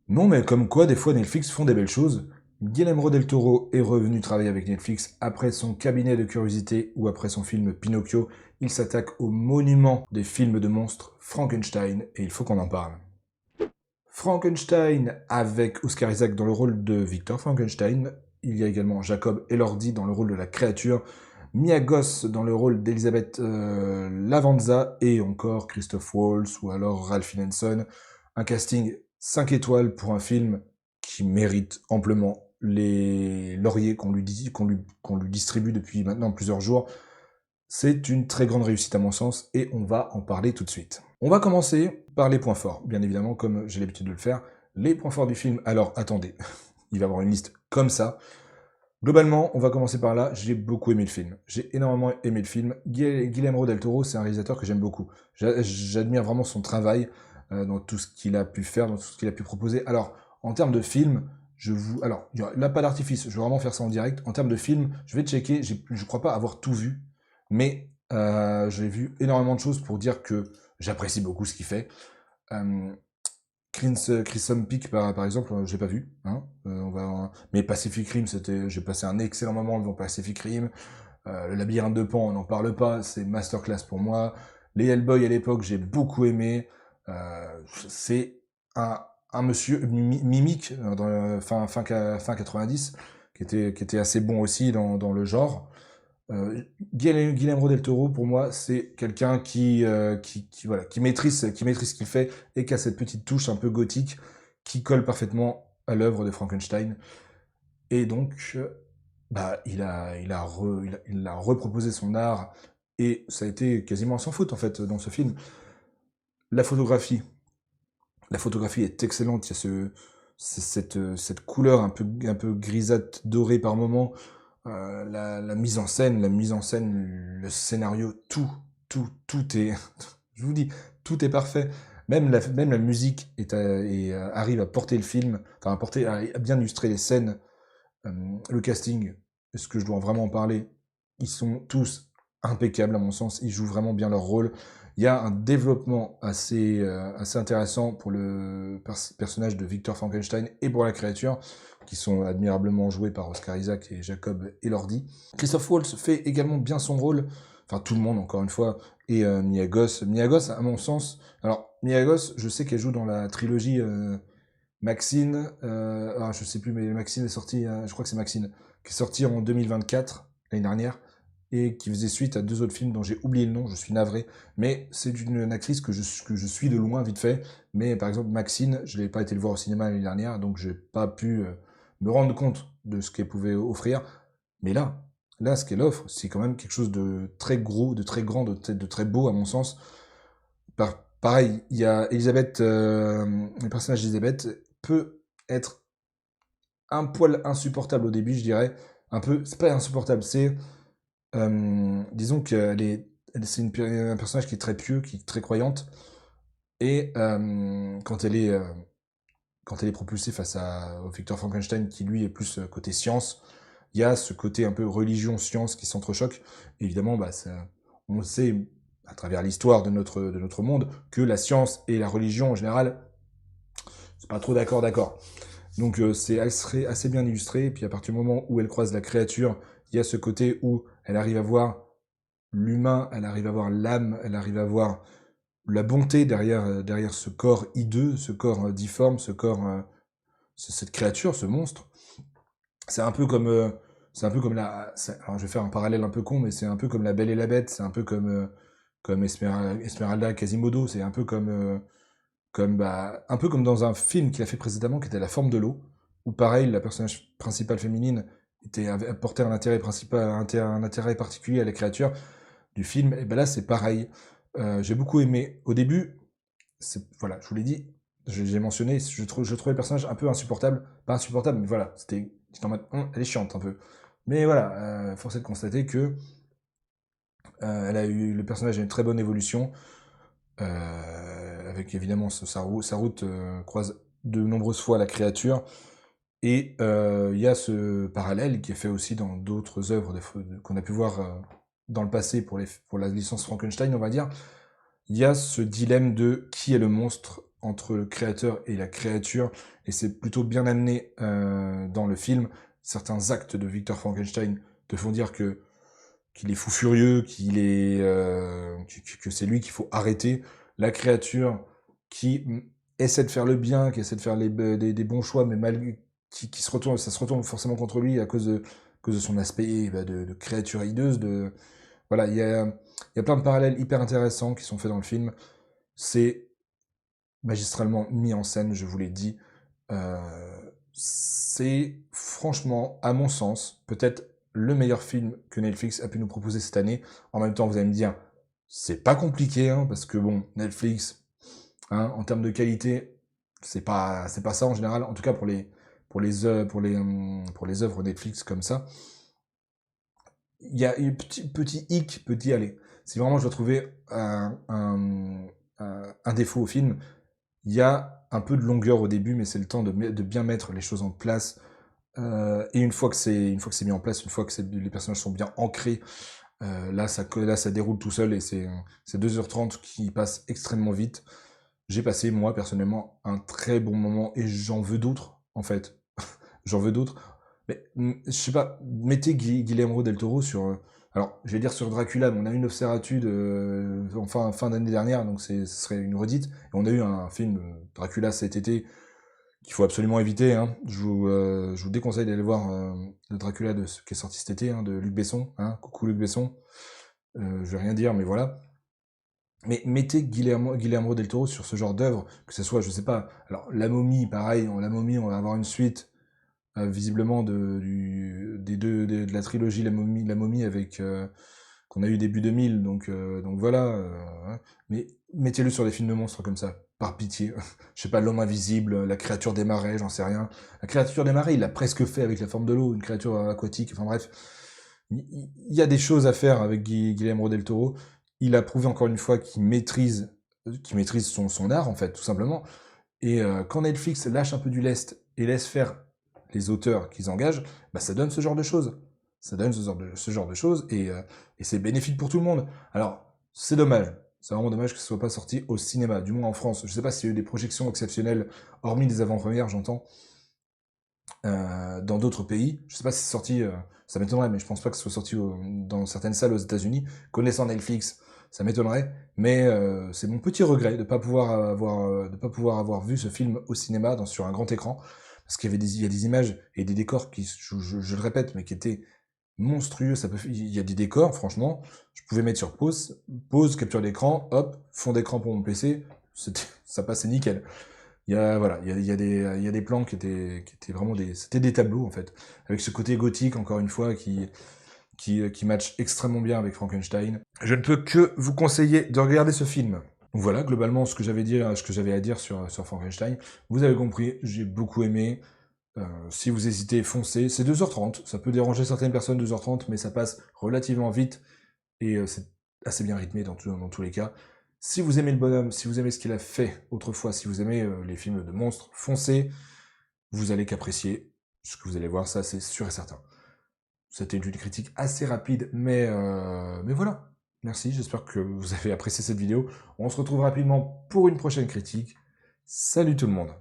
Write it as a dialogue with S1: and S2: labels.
S1: Non, mais comme quoi, des fois, Netflix font des belles choses. Guillermo del Toro est revenu travailler avec Netflix après son cabinet de curiosité ou après son film Pinocchio. Il s'attaque au monument des films de monstres, Frankenstein, et il faut qu'on en parle. Frankenstein avec Oscar Isaac dans le rôle de Victor Frankenstein. Il y a également Jacob Elordi dans le rôle de la créature. Mia Goth dans le rôle d'Elisabeth Lavanza et encore Christophe Waltz ou alors Ralph Ineson. Un casting 5 étoiles pour un film qui mérite amplement les lauriers qu'on lui distribue depuis maintenant plusieurs jours. C'est une très grande réussite à mon sens et on va en parler tout de suite. On va commencer par les points forts, bien évidemment, comme j'ai l'habitude de le faire. Les points forts du film, alors attendez, il va y avoir une liste comme ça. Globalement, on va commencer par là, j'ai beaucoup aimé le film. J'ai énormément aimé le film. Guillermo del Toro, c'est un réalisateur que j'aime beaucoup. J'admire vraiment son travail dans tout ce qu'il a pu faire, dans tout ce qu'il a pu proposer. Alors, en termes de film, alors, il n'y a pas d'artifice, je vais vraiment faire ça en direct. En termes de film, je vais checker, je ne crois pas avoir tout vu, mais j'ai vu énormément de choses pour dire que j'apprécie beaucoup ce qu'il fait. Euh, Crimson Peak, par exemple, j'ai pas vu. Hein, mais Pacific Rim, j'ai passé un excellent moment devant Pacific Rim. Le Labyrinthe de Pan, on n'en parle pas, c'est masterclass pour moi. Les Hellboy à l'époque, j'ai beaucoup aimé. C'est un monsieur mimique dans fin 90 qui était assez bon aussi dans le genre. Guillermo del Toro, pour moi, c'est quelqu'un voilà, qui maîtrise ce qu'il fait et qui a cette petite touche un peu gothique qui colle parfaitement à l'œuvre de Frankenstein. Et donc, bah, il a reproposé son art et ça a été quasiment sans faute en fait dans ce film. La photographie, la photographie est excellente. Il y a cette couleur un peu grisâtre dorée par moment. La mise en scène, le scénario, tout est, je vous dis, tout est parfait. Même la musique arrive à porter le film, enfin à bien illustrer les scènes. Le casting, est-ce que je dois vraiment en parler? Ils sont tous impeccables à mon sens, ils jouent vraiment bien leur rôle. Il y a un développement assez intéressant pour le personnage de Victor Frankenstein et pour la créature, qui sont admirablement joués par Oscar Isaac et Jacob Elordi. Christophe Waltz fait également bien son rôle, enfin tout le monde encore une fois, et Mia Goth. Mia Goth, à mon sens, alors Mia Goth, je sais qu'elle joue dans la trilogie Maxine, je sais plus, mais Maxine est sorti, je crois que c'est Maxine, qui est sorti en 2024, l'année dernière, et qui faisait suite à deux autres films dont j'ai oublié le nom, je suis navré, mais c'est une actrice que je suis de loin, vite fait, mais par exemple Maxine, je n'ai pas été le voir au cinéma l'année dernière, donc j'ai pas pu me rendre compte de ce qu'elle pouvait offrir, mais là, ce qu'elle offre, c'est quand même quelque chose de très gros, de très grand, de très beau à mon sens. Pareil, il y a Elisabeth, le personnage d'Elisabeth peut être un poil insupportable au début, je dirais. Un peu, c'est pas insupportable, disons c'est un personnage qui est très pieux, qui est très croyante, et quand elle est propulsée au Victor Frankenstein, qui lui est plus côté science, il y a ce côté un peu religion-science qui s'entrechoque. Évidemment, on sait à travers l'histoire de notre monde que la science et la religion en général, c'est pas trop d'accord. Donc elle serait assez bien illustré. Et puis à partir du moment où elle croise la créature, il y a ce côté où elle arrive à voir l'humain, elle arrive à voir l'âme, elle arrive à voir la bonté derrière ce corps hideux, ce corps difforme, cette créature, ce monstre. C'est un peu comme, alors je vais faire un parallèle un peu con, mais c'est un peu comme La Belle et la Bête, c'est un peu comme Esmeralda Quasimodo, c'est un peu un peu comme dans un film qu'il a fait précédemment qui était La Forme de l'eau, où pareil, la personnage principale féminine apportait un intérêt particulier à la créature du film, et ben là c'est pareil. J'ai beaucoup aimé. Au début, voilà, je vous l'ai dit, j'ai mentionné, je trouvais le personnage un peu insupportable. Pas insupportable, mais voilà, j'étais en mode, elle est chiante un peu. Mais voilà, force est de constater que le personnage a une très bonne évolution, avec évidemment sa route croise de nombreuses fois la créature. Et il y a ce parallèle qui est fait aussi dans d'autres œuvres qu'on a pu voir dans le passé pour la licence Frankenstein, on va dire. Il y a ce dilemme de qui est le monstre entre le créateur et la créature, et c'est plutôt bien amené dans le film. Certains actes de Victor Frankenstein te font dire qu'il est fou furieux, que c'est lui qu'il faut arrêter. La créature qui essaie de faire le bien, qui essaie de faire des bons choix, mais ça se retourne forcément contre lui à cause de son aspect de créature hideuse. Voilà, il y a plein de parallèles hyper intéressants qui sont faits dans le film. C'est magistralement mis en scène, je vous l'ai dit. C'est franchement, à mon sens, peut-être le meilleur film que Netflix a pu nous proposer cette année. En même temps, vous allez me dire, c'est pas compliqué, hein, parce que bon, Netflix, hein, en termes de qualité, c'est pas ça en général. En tout cas pour les œuvres Netflix comme ça. Il y a un petit hic, petit aller. Si vraiment je dois trouver un défaut au film, il y a un peu de longueur au début, mais c'est le temps de bien mettre les choses en place. Et une fois que c'est mis en place, une fois que les personnages sont bien ancrés, là ça déroule tout seul et c'est 2h30 qui passe extrêmement vite. J'ai passé, moi, personnellement, un très bon moment et j'en veux d'autres, en fait. J'en veux d'autres. Mais, je sais pas, mettez Guillermo del Toro sur... alors, je vais dire sur Dracula, mais on a eu une Nosferatu fin d'année dernière, donc ce serait une redite. Et on a eu un film, Dracula, cet été, qu'il faut absolument éviter. Hein. Je vous déconseille d'aller voir le Dracula qui est sorti cet été, hein, de Luc Besson. Hein. Coucou Luc Besson. Je vais rien dire, mais voilà. Mais mettez Guillermo del Toro sur ce genre d'œuvre, que ce soit, je sais pas, alors La Momie, pareil, La Momie, on va avoir une suite, visiblement, de la trilogie La Momie avec, qu'on a eu début 2000, donc voilà, hein. Mais mettez-le sur des films de monstres comme ça, par pitié. Je sais pas, L'Homme Invisible, La Créature des Marais, j'en sais rien. La Créature des Marais, il l'a presque fait avec La Forme de l'eau, une créature aquatique, enfin bref. Il y a des choses à faire avec Guillermo del Toro. Il a prouvé encore une fois qu'il maîtrise son art, en fait, tout simplement. Et quand Netflix lâche un peu du lest et laisse faire les auteurs qu'ils engagent, bah, ça donne ce genre de choses. Ça donne ce genre de choses et c'est bénéfique pour tout le monde. Alors, c'est dommage. C'est vraiment dommage que ce soit pas sorti au cinéma, du moins en France. Je sais pas s'il y a eu des projections exceptionnelles, hormis des avant-premières, j'entends, dans d'autres pays. Je sais pas si c'est sorti, ça m'étonnerait, mais je pense pas que ce soit sorti dans certaines salles aux États-Unis. Connaissant Netflix, ça m'étonnerait, mais c'est mon petit regret de pas pouvoir avoir vu ce film au cinéma sur un grand écran, parce qu'il y a des images et des décors qui, je le répète, mais qui étaient monstrueux. Il y a des décors, franchement, je pouvais mettre sur pause, capture d'écran, hop, fond d'écran pour mon PC, ça passait nickel. Voilà, il y a des plans qui étaient vraiment c'était des tableaux en fait, avec ce côté gothique encore une fois qui match extrêmement bien avec Frankenstein. Je ne peux que vous conseiller de regarder ce film. Donc voilà, globalement ce que j'avais à dire sur Frankenstein. Vous avez compris, j'ai beaucoup aimé. Si vous hésitez, foncez. C'est 2h30, ça peut déranger certaines personnes 2h30, mais ça passe relativement vite et c'est assez bien rythmé dans tous les cas. Si vous aimez le bonhomme, si vous aimez ce qu'il a fait autrefois, si vous aimez les films de monstres, foncez. Vous allez qu'apprécier ce que vous allez voir, ça c'est sûr et certain. C'était une critique assez rapide, mais voilà. Merci, j'espère que vous avez apprécié cette vidéo. On se retrouve rapidement pour une prochaine critique. Salut tout le monde.